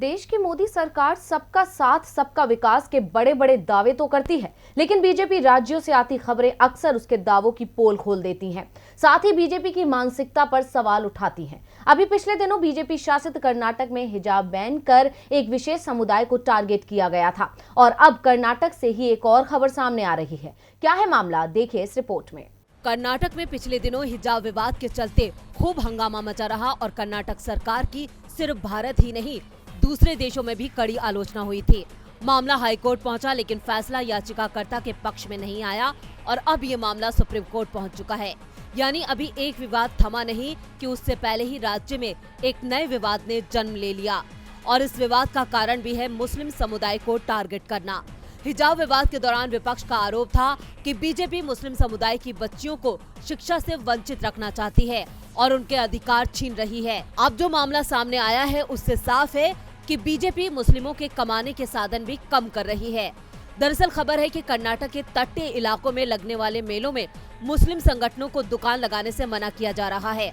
देश की मोदी सरकार सबका साथ सबका विकास के बड़े बड़े दावे तो करती है, लेकिन बीजेपी राज्यों से आती खबरें अक्सर उसके दावों की पोल खोल देती हैं। साथ ही बीजेपी की मानसिकता पर सवाल उठाती हैं। अभी पिछले दिनों बीजेपी शासित कर्नाटक में हिजाब बैन कर एक विशेष समुदाय को टारगेट किया गया था और अब कर्नाटक से ही एक और खबर सामने आ रही है। क्या है मामला, देखिए इस रिपोर्ट में। कर्नाटक में पिछले दिनों हिजाब विवाद के चलते खूब हंगामा मचा रहा और कर्नाटक सरकार की सिर्फ भारत ही नहीं दूसरे देशों में भी कड़ी आलोचना हुई थी। मामला हाईकोर्ट पहुंचा, लेकिन फैसला याचिकाकर्ता के पक्ष में नहीं आया और अब ये मामला सुप्रीम कोर्ट पहुंच चुका है। यानी अभी एक विवाद थमा नहीं कि उससे पहले ही राज्य में एक नए विवाद ने जन्म ले लिया और इस विवाद का कारण भी है मुस्लिम समुदाय को टारगेट करना। हिजाब विवाद के दौरान विपक्ष का आरोप था कि बीजेपी मुस्लिम समुदाय की बच्चियों को शिक्षा से वंचित रखना चाहती है और उनके अधिकार छीन रही है। अब जो मामला सामने आया है उससे साफ है कि बीजेपी मुस्लिमों के कमाने के साधन भी कम कर रही है। दरअसल खबर है कि कर्नाटक के तटीय इलाकों में लगने वाले मेलों में मुस्लिम संगठनों को दुकान लगाने से मना किया जा रहा है।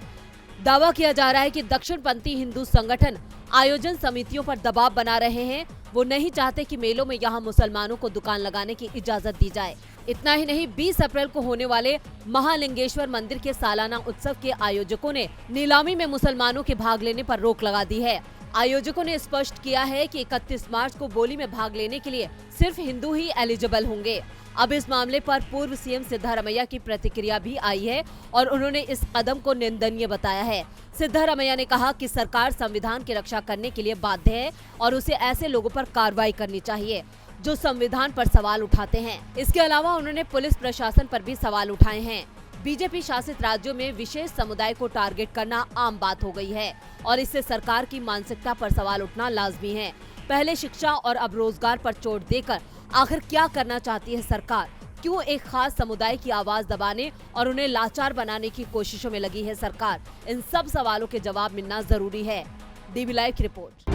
दावा किया जा रहा है कि दक्षिणपंथी हिंदू संगठन आयोजन समितियों पर दबाव बना रहे हैं। वो नहीं चाहते कि मेलों में यहाँ मुसलमानों को दुकान लगाने की इजाजत दी जाए। इतना ही नहीं, 20 अप्रैल को होने वाले महालिंगेश्वर मंदिर के सालाना उत्सव के आयोजकों ने नीलामी में मुसलमानों के भाग लेने पर रोक लगा दी है। आयोजकों ने स्पष्ट किया है कि 31 मार्च को बोली में भाग लेने के लिए सिर्फ हिंदू ही एलिजिबल होंगे। अब इस मामले पर पूर्व सीएम सिद्धारमैया की प्रतिक्रिया भी आई है और उन्होंने इस कदम को निंदनीय बताया है। सिद्धारमैया ने कहा कि सरकार संविधान की रक्षा करने के लिए बाध्य है और उसे ऐसे लोगों पर कार्रवाई करनी चाहिए जो संविधान पर सवाल उठाते हैं। इसके अलावा उन्होंने पुलिस प्रशासन पर भी सवाल उठाए हैं। बीजेपी शासित राज्यों में विशेष समुदाय को टारगेट करना आम बात हो गई है और इससे सरकार की मानसिकता पर सवाल उठना लाजमी है। पहले शिक्षा और अब रोजगार पर चोट देकर आखिर क्या करना चाहती है सरकार? क्यों एक खास समुदाय की आवाज दबाने और उन्हें लाचार बनाने की कोशिशों में लगी है सरकार? इन सब सवालों के जवाब मिलना जरूरी है। डीवी लाइव की रिपोर्ट।